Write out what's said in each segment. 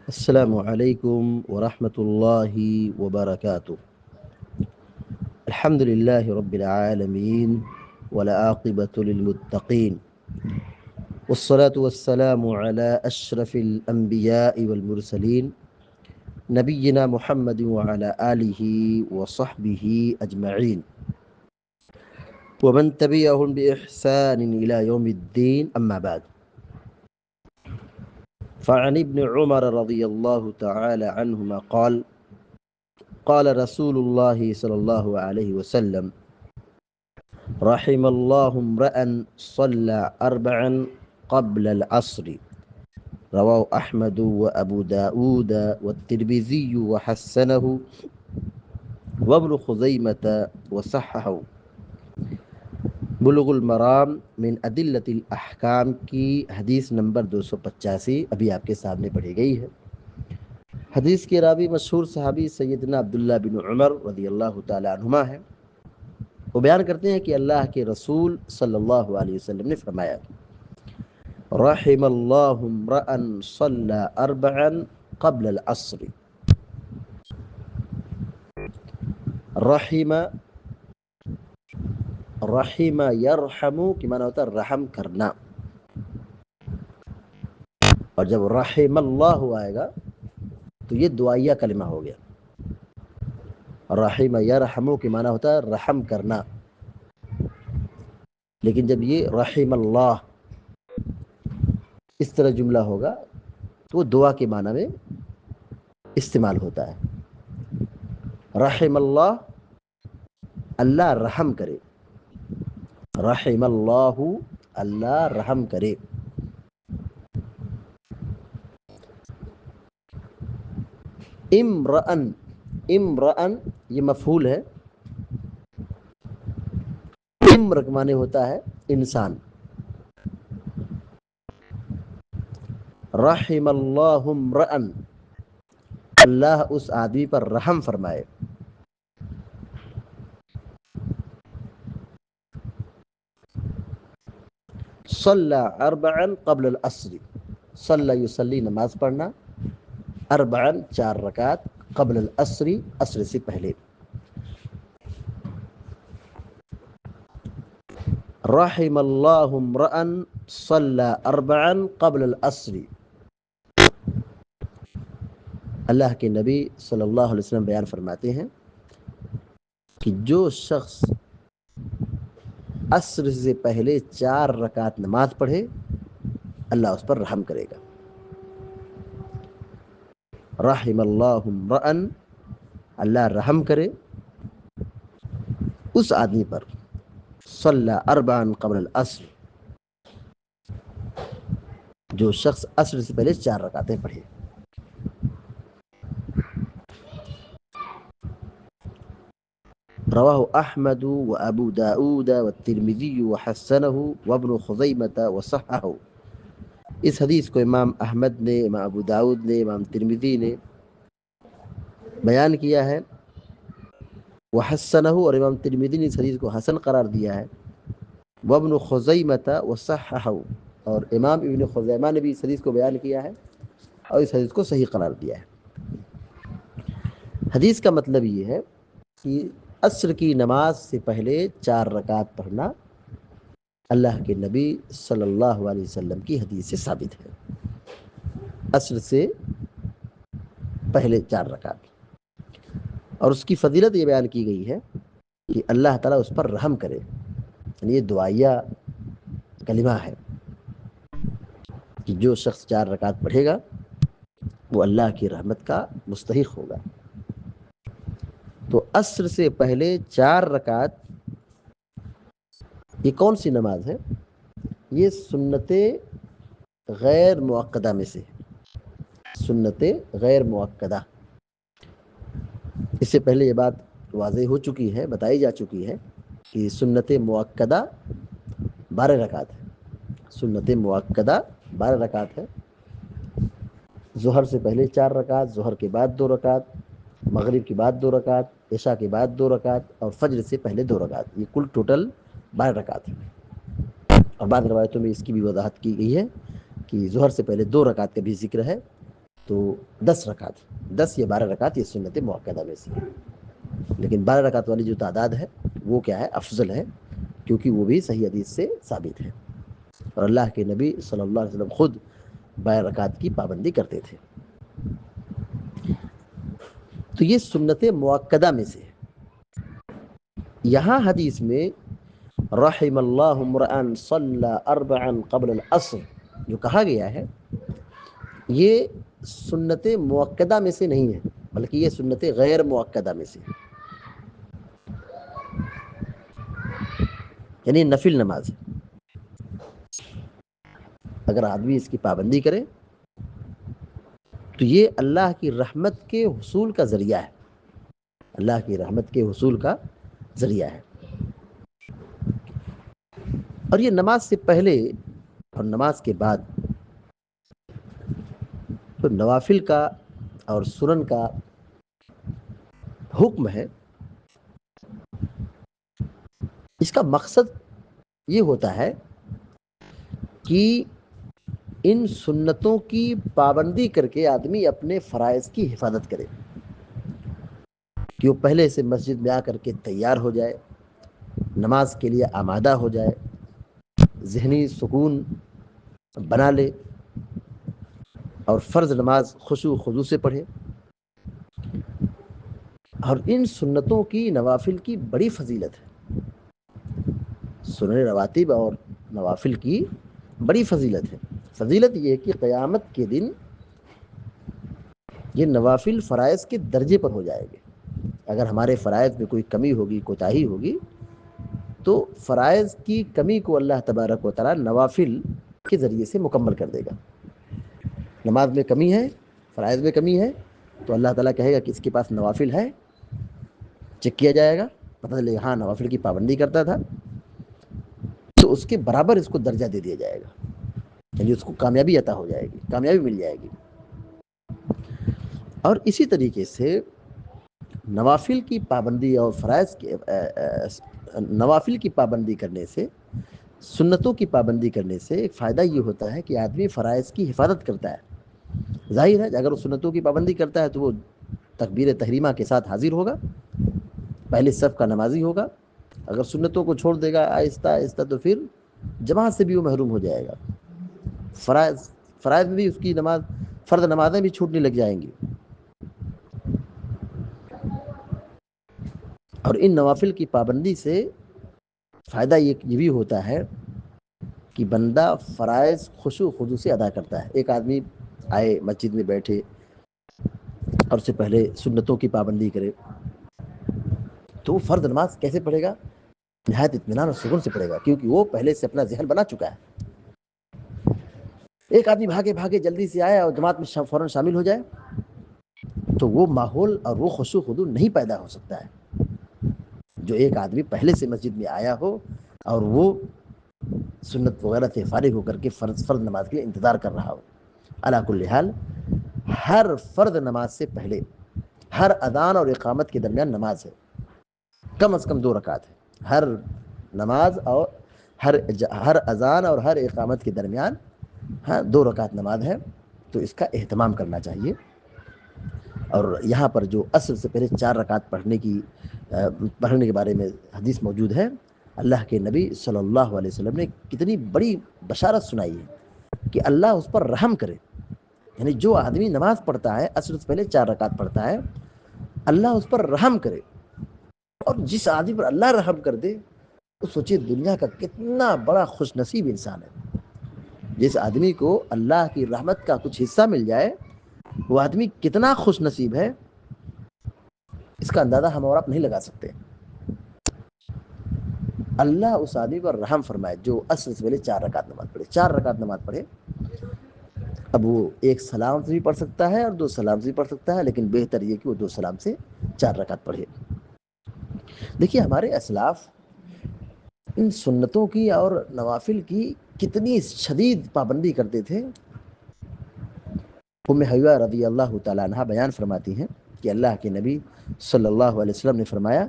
السلام عليكم ورحمة الله وبركاته. الحمد لله رب العالمين والعاقبة للمتقين، والصلاة والسلام على أشرف الأنبياء والمرسلين نبينا محمد وعلى آله وصحبه أجمعين ومن تبعهم بإحسان إلى يوم الدين، أما بعد. فعن ابن عمر رضي الله تعالى عنهما قال قال رسول الله صلى الله عليه وسلم: رحم الله امرأ صلى أربعا قبل العصر، رواه أحمد وأبو داود والترمذي وحسنه وابن خزيمة وصححه۔ بلوغ المرام من ادلۃ الاحکام کی حدیث نمبر 285 ابھی آپ کے سامنے پڑھی گئی ہے۔ حدیث کے راوی مشہور صحابی سیدنا عبداللہ بن عمر رضی اللہ تعالی عنہما ہے۔ وہ بیان کرتے ہیں کہ اللہ کے رسول صلی اللہ علیہ وسلم نے فرمایا: رحم اللہ امرأ صلی اربعا قبل العصر۔ رحم رحم یرحمو کی معنی ہوتا ہے رحم کرنا، اور جب رحم اللہ آئے گا تو یہ دعائیہ کلمہ ہو گیا۔ رحم یرحمو کی معنی ہوتا ہے رحم کرنا، لیکن جب یہ رحم اللہ اس طرح جملہ ہوگا تو وہ دعا کے معنی میں استعمال ہوتا ہے۔ رحم اللہ، اللہ رحم کرے، رحم اللہ، اللہ رحم کرے۔ امرأن، امرأن یہ مفعول ہے، امر کا معنی ہوتا ہے انسان۔ رحم اللہ امرأن، اللہ اس آدمی پر رحم فرمائے۔ صلی اربعا قبل العصر، صلی یصلی نماز پڑھنا، اربعا چار رکعت، قبل العصر عصر سے پہلے۔ رحم اللہ امرأ صلی اربعا قبل العصر، اللہ کے نبی صلی اللہ علیہ وسلم بیان فرماتے ہیں کہ جو شخص عصر سے پہلے 4 رکعت نماز پڑھے اللہ اس پر رحم کرے گا۔ رحم اللہ امرأ، اللہ رحم کرے اس آدمی پر، صلی اربعا قبل العصر، جو شخص عصر سے پہلے 4 رکعتیں پڑھے۔ رواہ احمد و ابو داود والترمذی وحسنہ وابن خزیمۃ وصححہ۔ اس حدیث کو امام احمد نے، امام ابو داود نے، امام ترمذی نے بیان کیا ہے، وحسنہ، اور امام ترمذی نے اس حدیث کو حسن قرار دیا ہے، وابن خزیمۃ وصححہ، اور امام ابن خزیمہ نے بھی اس حدیث کو بیان کیا ہے اور اس حدیث کو صحیح قرار دیا ہے۔ حدیث کا مطلب یہ ہے کہ عصر کی نماز سے پہلے 4 رکعت پڑھنا اللہ کے نبی صلی اللہ علیہ وسلم کی حدیث سے ثابت ہے۔ عصر سے پہلے 4 رکعت، اور اس کی فضیلت یہ بیان کی گئی ہے کہ اللہ تعالیٰ اس پر رحم کرے، یعنی یہ دعائیہ کلمہ ہے کہ جو شخص 4 رکعت پڑھے گا وہ اللہ کی رحمت کا مستحق ہوگا۔ تو عصر سے پہلے 4 رکعت یہ کون سی نماز ہے؟ یہ سنت غیر مؤکدہ میں سے، سنت غیر مؤکدہ۔ اس سے پہلے یہ بات واضح ہو چکی ہے، بتائی جا چکی ہے کہ سنت مؤکدہ 12 رکعت ہے، سنت مؤکدہ 12 رکعت ہے۔ ظہر سے پہلے 4 رکعت، ظہر کے بعد 2 رکعت، مغرب کے بعد 2 رکعت، عشاء کے بعد 2 رکعت، اور فجر سے پہلے 2 رکعت، یہ کل ٹوٹل 12 رکعت ہے۔ اور بعض روایتوں میں اس کی بھی وضاحت کی گئی ہے کہ ظہر سے پہلے 2 رکعت کا بھی ذکر ہے، تو 10 رکعت، 10 یا 12 رکعت یہ سنت مؤکدہ میں سے ہے، لیکن 12 رکعت والی جو تعداد ہے وہ کیا ہے؟ افضل ہے، کیونکہ وہ بھی صحیح حدیث سے ثابت ہے، اور اللہ کے نبی صلی اللہ علیہ وسلم خود 12 رکعت کی پابندی کرتے تھے۔ تو یہ سنت مؤکدہ میں سے ہے۔ یہاں حدیث میں رحم اللہ امرأن صلی اربعا قبل العصر جو کہا گیا ہے، یہ سنت مؤکدہ میں سے نہیں ہے، بلکہ یہ سنت غیر مؤکدہ میں سے ہے، یعنی نفل نماز۔ اگر آدمی اس کی پابندی کرے تو یہ اللہ کی رحمت کے حصول کا ذریعہ ہے، اللہ کی رحمت کے حصول کا ذریعہ ہے۔ اور یہ نماز سے پہلے اور نماز کے بعد تو نوافل کا اور سنن کا حکم ہے۔ اس کا مقصد یہ ہوتا ہے کہ ان سنتوں کی پابندی کر کے آدمی اپنے فرائض کی حفاظت کرے، کہ وہ پہلے سے مسجد میں آ کر کے تیار ہو جائے، نماز کے لیے آمادہ ہو جائے، ذہنی سکون بنا لے، اور فرض نماز خشوع و خضوع سے پڑھے۔ اور ان سنتوں کی نوافل کی بڑی فضیلت ہے، سنن رواتب اور نوافل کی بڑی فضیلت ہے۔ فضیلت یہ ہے کہ قیامت کے دن یہ نوافل فرائض کے درجے پر ہو جائے گے۔ اگر ہمارے فرائض میں کوئی کمی ہوگی، کوتاہی ہوگی، تو فرائض کی کمی کو اللہ تبارک و تعالی نوافل کے ذریعے سے مکمل کر دے گا۔ نماز میں کمی ہے، فرائض میں کمی ہے، تو اللہ تعالیٰ کہے گا کہ اس کے پاس نوافل ہے، چیک کیا جائے گا، پتہ چلے گا ہاں نوافل کی پابندی کرتا تھا، تو اس کے برابر اس کو درجہ دے دیا جائے گا، یعنی اس کو کامیابی عطا ہو جائے گی، کامیابی مل جائے گی۔ اور اسی طریقے سے نوافل کی پابندی اور فرائض کی نوافل کی پابندی کرنے سے، سنتوں کی پابندی کرنے سے ایک فائدہ یہ ہوتا ہے کہ آدمی فرائض کی حفاظت کرتا ہے۔ ظاہر ہے اگر وہ سنتوں کی پابندی کرتا ہے تو وہ تکبیر تحریمہ کے ساتھ حاضر ہوگا، پہلے صف کا نمازی ہوگا۔ اگر سنتوں کو چھوڑ دے گا آہستہ آہستہ تو پھر جماعت سے بھی وہ محروم ہو جائے گا، فرائض میں بھی اس کی نماز، فرض نمازیں بھی چھوٹنے لگ جائیں گی۔ اور ان نوافل کی پابندی سے فائدہ یہ بھی ہوتا ہے کہ بندہ فرائض خشوع و خضوع سے ادا کرتا ہے۔ ایک آدمی آئے مسجد میں بیٹھے اور اس سے پہلے سنتوں کی پابندی کرے، تو وہ فرض نماز کیسے پڑھے گا؟ نہایت اطمینان اور سکون سے پڑھے گا، کیونکہ وہ پہلے سے اپنا ذہن بنا چکا ہے۔ ایک آدمی بھاگے بھاگے جلدی سے آیا اور جماعت میں فوراً شامل ہو جائے، تو وہ ماحول اور وہ خشوع و خضوع نہیں پیدا ہو سکتا ہے جو ایک آدمی پہلے سے مسجد میں آیا ہو اور وہ سنت وغیرہ سے فارغ ہو کر کے فرض نماز کے لیے انتظار کر رہا ہو۔ علی کل حال ہر فرض نماز سے پہلے ہر اذان اور اقامت کے درمیان نماز ہے، کم از کم 2 رکعت ہے۔ ہر نماز اور ہر اذان اور ہر اقامت کے درمیان 2 رکعت نماز ہے، تو اس کا اہتمام کرنا چاہیے۔ اور یہاں پر جو عصر سے پہلے 4 رکعت پڑھنے کے بارے میں حدیث موجود ہے، اللہ کے نبی صلی اللہ علیہ وسلم نے کتنی بڑی بشارت سنائی ہے کہ اللہ اس پر رحم کرے، یعنی جو آدمی نماز پڑھتا ہے عصر سے پہلے 4 رکعت پڑھتا ہے، اللہ اس پر رحم کرے۔ اور جس آدمی پر اللہ رحم کر دے تو سوچے دنیا کا کتنا بڑا خوش نصیب انسان ہے۔ جس آدمی کو اللہ کی رحمت کا کچھ حصہ مل جائے، وہ آدمی کتنا خوش نصیب ہے، اس کا اندازہ ہم اور آپ نہیں لگا سکتے۔ اللہ اس آدمی پر رحم فرمائے جو عصر سے پہلے 4 رکعت نماز پڑھے، 4 رکعت نماز پڑھے۔ اب وہ ایک سلام سے بھی پڑھ سکتا ہے اور 2 سلام سے بھی پڑھ سکتا ہے، لیکن بہتر یہ کہ وہ 2 سلام سے 4 رکعت پڑھے۔ دیکھیے ہمارے اسلاف ان سنتوں کی اور نوافل کی کتنی شدید پابندی کرتے تھے۔ ام حبیبہ رضی اللہ تعالیٰ عنہ بیان فرماتی ہیں کہ اللہ کے نبی صلی اللہ علیہ وسلم نے فرمایا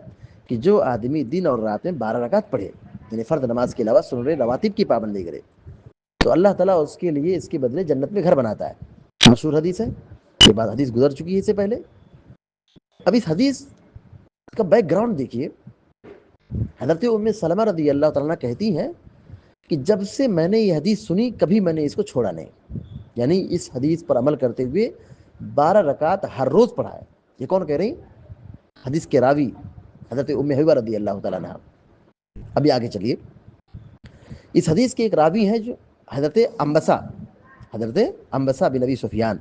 کہ جو آدمی دن اور رات میں 12 رکعت پڑھے، یعنی فرض نماز کے علاوہ سنن رواتب کی پابندی کرے، تو اللہ تعالیٰ اس کے لیے اس کے بدلے جنت میں گھر بناتا ہے۔ مشہور حدیث ہے، یہ بات حدیث گزر چکی ہے اس سے پہلے. اب اس حدیث کا بیک گراؤنڈ دیکھیے. حضرت ام سلمہ رضی اللہ تعالیٰ کہتی ہیں کہ جب سے میں نے یہ حدیث سنی کبھی میں نے اس کو چھوڑا نہیں. یعنی اس حدیث پر عمل کرتے ہوئے 12 رکعت ہر روز پڑھا ہے. یہ کون کہہ رہی؟ حدیث کے راوی حضرت ام حبیبہ رضی اللہ تعالیٰ عنہا. ابھی آگے چلیے. اس حدیث کے ایک راوی ہیں جو حضرت انبسہ بن ابی سفیان.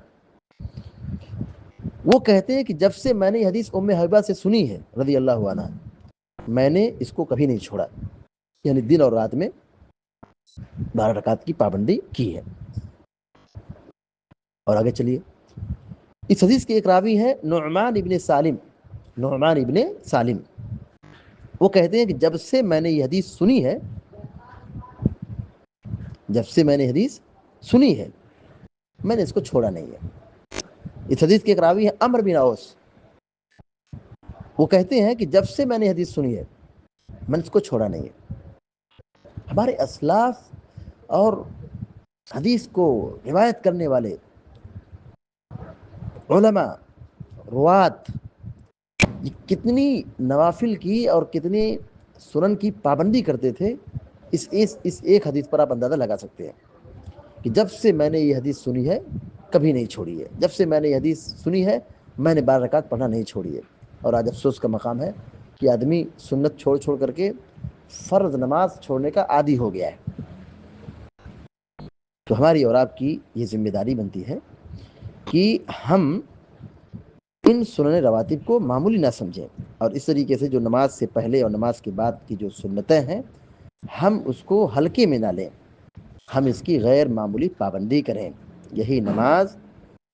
وہ کہتے ہیں کہ جب سے میں نے یہ حدیث ام حبیبہ سے سنی ہے رضی اللہ عنہا میں نے اس کو کبھی نہیں چھوڑا. یعنی دن اور رات میں 12 رکعت کی پابندی کی ہے. اور آگے چلیے. اس حدیث کے ایک راوی ہے نعمان ابن سالم. وہ کہتے ہیں کہ جب سے میں نے یہ حدیث سنی ہے میں نے اس کو چھوڑا نہیں ہے. اس حدیث کے ایک راوی ہے عمرو بن اوس. وہ کہتے ہیں کہ جب سے میں نے حدیث سنی ہے میں نے اس کو چھوڑا نہیں ہے. ہمارے اسلاف اور حدیث کو روایت کرنے والے علماء روات کتنی نوافل کی اور کتنی سنن کی پابندی کرتے تھے اس ایک حدیث پر آپ اندازہ لگا سکتے ہیں کہ جب سے میں نے یہ حدیث سنی ہے کبھی نہیں چھوڑی ہے. جب سے میں نے یہ حدیث سنی ہے میں نے 12 رکعت پڑھنا نہیں چھوڑی ہے. اور آج افسوس کا مقام ہے کہ آدمی سنت چھوڑ کر کے فرض نماز چھوڑنے کا عادی ہو گیا ہے. تو ہماری اور آپ کی یہ ذمہ داری بنتی ہے کہ ہم ان سنن رواتب کو معمولی نہ سمجھیں اور اس طریقے سے جو نماز سے پہلے اور نماز کے بعد کی جو سنتیں ہیں ہم اس کو ہلکے میں نہ لیں. ہم اس کی غیر معمولی پابندی کریں. یہی نماز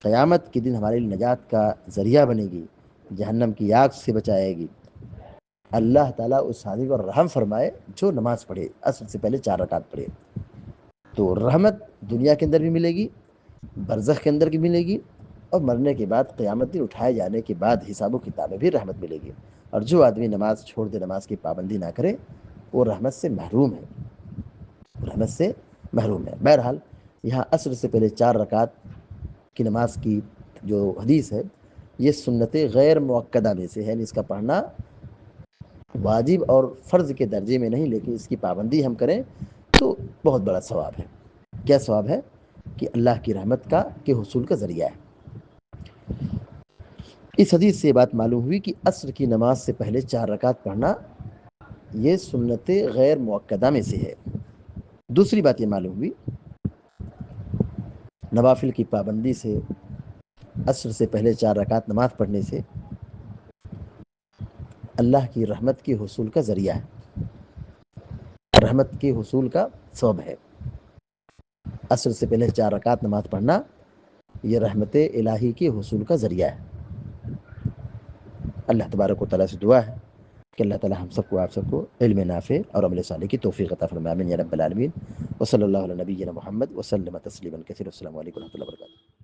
قیامت کے دن ہمارے لیے نجات کا ذریعہ بنے گی, جہنم کی آگ سے بچائے گی. اللہ تعالیٰ اس آدمی پر رحم فرمائے جو نماز پڑھے, عصر سے پہلے 4 رکعت پڑھے. تو رحمت دنیا کے اندر بھی ملے گی, برزخ کے اندر بھی ملے گی, اور مرنے کے بعد قیامت دن اٹھائے جانے کے بعد حساب و کتاب میں بھی رحمت ملے گی. اور جو آدمی نماز چھوڑ دے, نماز کی پابندی نہ کرے, وہ رحمت سے محروم ہے. بہرحال یہاں عصر سے پہلے 4 رکعت کی نماز کی جو حدیث ہے یہ سنت غیر مؤکدہ میں سے ہے. اس کا پڑھنا واجب اور فرض کے درجے میں نہیں, لیکن اس کی پابندی ہم کریں تو بہت بڑا ثواب ہے. کیا ثواب ہے؟ کہ اللہ کی رحمت کے حصول کا ذریعہ ہے. اس حدیث سے یہ بات معلوم ہوئی کہ عصر کی نماز سے پہلے 4 رکعت پڑھنا یہ سنت غیر مؤکدہ میں سے ہے. دوسری بات یہ معلوم ہوئی نوافل کی پابندی سے, عصر سے پہلے 4 رکعت نماز پڑھنے سے اللہ کی رحمت کے حصول کا ذریعہ ہے, رحمت کے حصول کا سبب ہے. عصر سے پہلے 4 رکعت نماز پڑھنا یہ رحمت الہی کے حصول کا ذریعہ ہے. اللہ تبارک و تعالیٰ سے دعا ہے کہ اللہ تعالیٰ ہم سب کو آپ سب کو علم نافع اور عمل صالح کی توفیق عطا فرمائے. آمین یا رب العالمین. وصلی اللہ علی نبینا محمد وسلم تسلیما کثیرا. السلام علیکم و رحمۃ اللہ وبرکاتہ.